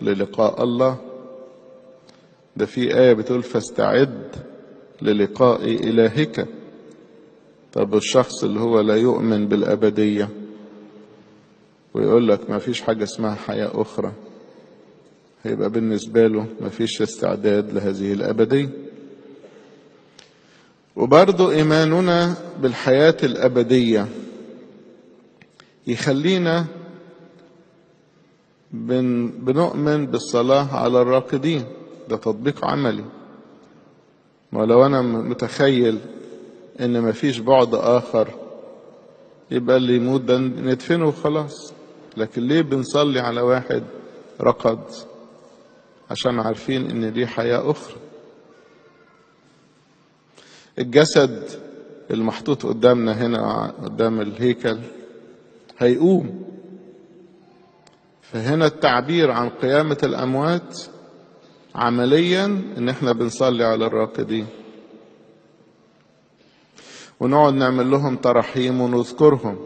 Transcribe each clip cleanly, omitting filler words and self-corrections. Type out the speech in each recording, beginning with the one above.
للقاء الله. ده في آية بتقول فاستعد للقاء إلهك. طب الشخص اللي هو لا يؤمن بالأبدية ويقول لك ما فيش حاجة اسمها حياة أخرى، هيبقى بالنسبة له ما فيش استعداد لهذه الأبدية. وبرضو إيماننا بالحياة الأبدية يخلينا بنؤمن بالصلاة على الراقدين. ده تطبيق عملي. ولو أنا متخيل إن مفيش بعد آخر يبقى اللي يموت ده ندفنه وخلاص. لكن ليه بنصلي على واحد رقد؟ عشان عارفين إن دي حياة أخرى. الجسد المحطوط قدامنا هنا قدام الهيكل هيقوم. فهنا التعبير عن قيامة الأموات عمليا إن احنا بنصلي على الراقدين، ونقعد نعمل لهم ترحيم ونذكرهم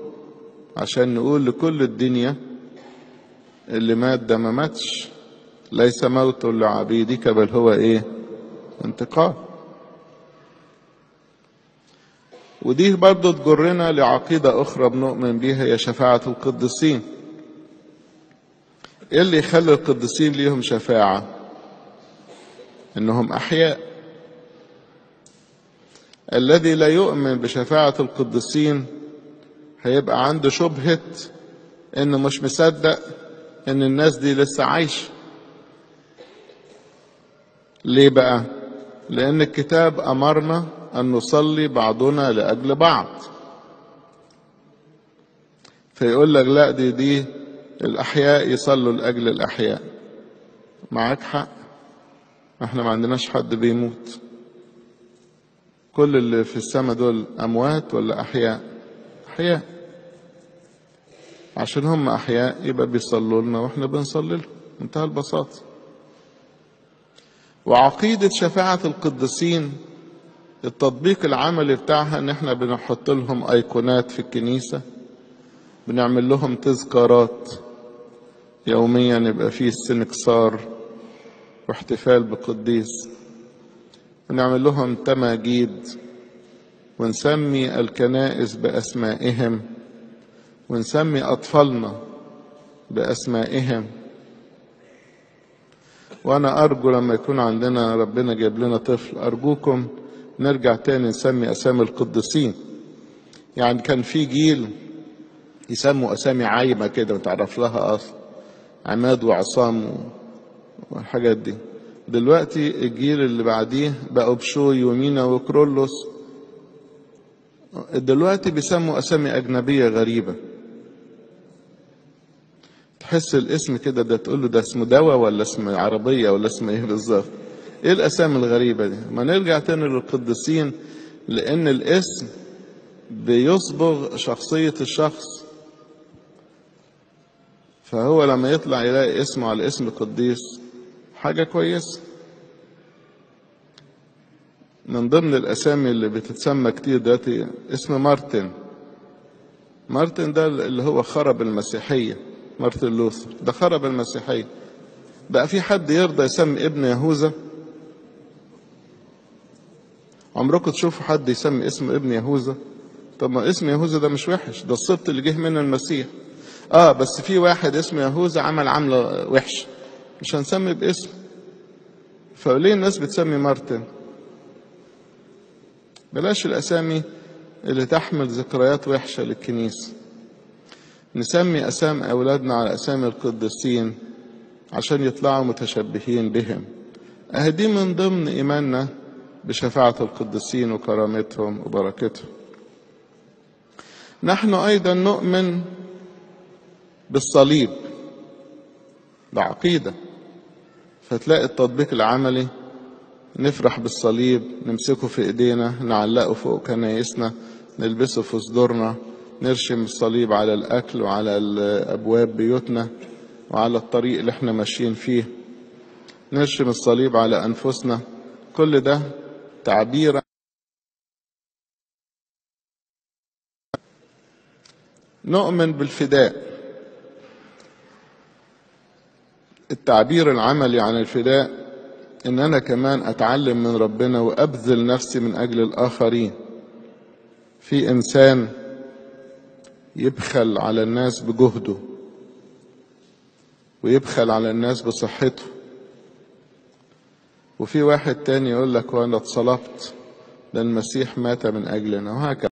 عشان نقول لكل الدنيا اللي مات ده ما ماتش، ليس موت لعبيدك بل هو ايه؟ انتقام. ودي برضو تجرنا لعقيدة أخرى بنؤمن بيها، هي شفاعة القديسين. ايه اللي يخلي القديسين ليهم شفاعة؟ انهم احياء. الذي لا يؤمن بشفاعة القديسين هيبقى عنده شبهة انه مش مصدق ان الناس دي لسه عايشة. ليه بقى؟ لان الكتاب امرنا ان نصلي بعضنا لاجل بعض. فيقول لك لا، دي الاحياء يصلوا لاجل الاحياء. معاك حق، احنا ما عندناش حد بيموت. كل اللي في السماء دول اموات ولا احياء؟ احياء. عشان هم احياء يبقى بيصلوا لنا واحنا بنصلي لهم. منتهى البساطة. وعقيدة شفاعة القديسين التطبيق العملي بتاعها ان احنا بنحط لهم ايقونات في الكنيسة، بنعمل لهم تذكارات يوميا، يبقى فيه السنكسار واحتفال بقديس، ونعمل لهم تماجيد، ونسمي الكنائس بأسمائهم، ونسمي أطفالنا بأسمائهم. وأنا أرجو لما يكون عندنا ربنا جايب لنا طفل، أرجوكم نرجع تاني نسمي أسامي القديسين. يعني كان في جيل يسموا أسامي عايمة كده متعرف لها أصلا، عماد وعصام والحاجات دي. دلوقتي الجيل اللي بعديه بقوا بشوي ومينا وكرولوس. دلوقتي بيسموا أسامي أجنبية غريبة، تحس الاسم كده ده تقول له ده اسمه دواء ولا اسم عربية ولا اسم ايه بالظبط؟ ايه الأسامي الغريبة دي؟ ما نرجع تاني للقديسين، لأن الاسم بيصبغ شخصية الشخص. فهو لما يطلع يلاقي اسمه على اسم قديس حاجة كويسة. من ضمن الأسامي اللي بتتسمى كتير دلوقتي اسم مارتن. مارتن ده اللي هو خرب المسيحية. مارتن لوثر ده خرب المسيحية. بقى في حد يرضى يسمي ابن يهوذا؟ عمركم تشوفوا حد يسمي اسم ابن يهوذا؟ طب ما اسم يهوذا ده مش وحش، ده السبط اللي جه منه المسيح. بس في واحد اسمه يهوذا عمل عملة وحش، مش هنسمي باسم. فليه الناس بتسمي مارتن؟ بلاش الأسامي اللي تحمل ذكريات وحشة للكنيسة. نسمي أسامي أولادنا على أسامي القديسين عشان يطلعوا متشبهين بهم. دي من ضمن إيماننا بشفاعة القديسين وكرامتهم وبركتهم. نحن أيضا نؤمن بالصليب، ده عقيدة. فتلاقي التطبيق العملي نفرح بالصليب، نمسكه في ايدينا، نعلقه فوق كنايسنا، نلبسه في صدورنا، نرشم الصليب على الأكل وعلى أبواب بيوتنا وعلى الطريق اللي احنا ماشيين فيه، نرشم الصليب على أنفسنا. كل ده تعبير. نؤمن بالفداء. التعبير العملي عن الفداء ان انا كمان اتعلم من ربنا وابذل نفسي من اجل الاخرين. في انسان يبخل على الناس بجهده ويبخل على الناس بصحته، وفي واحد تاني يقول لك وانا اتصلبت ده المسيح مات من اجلنا، وهكذا.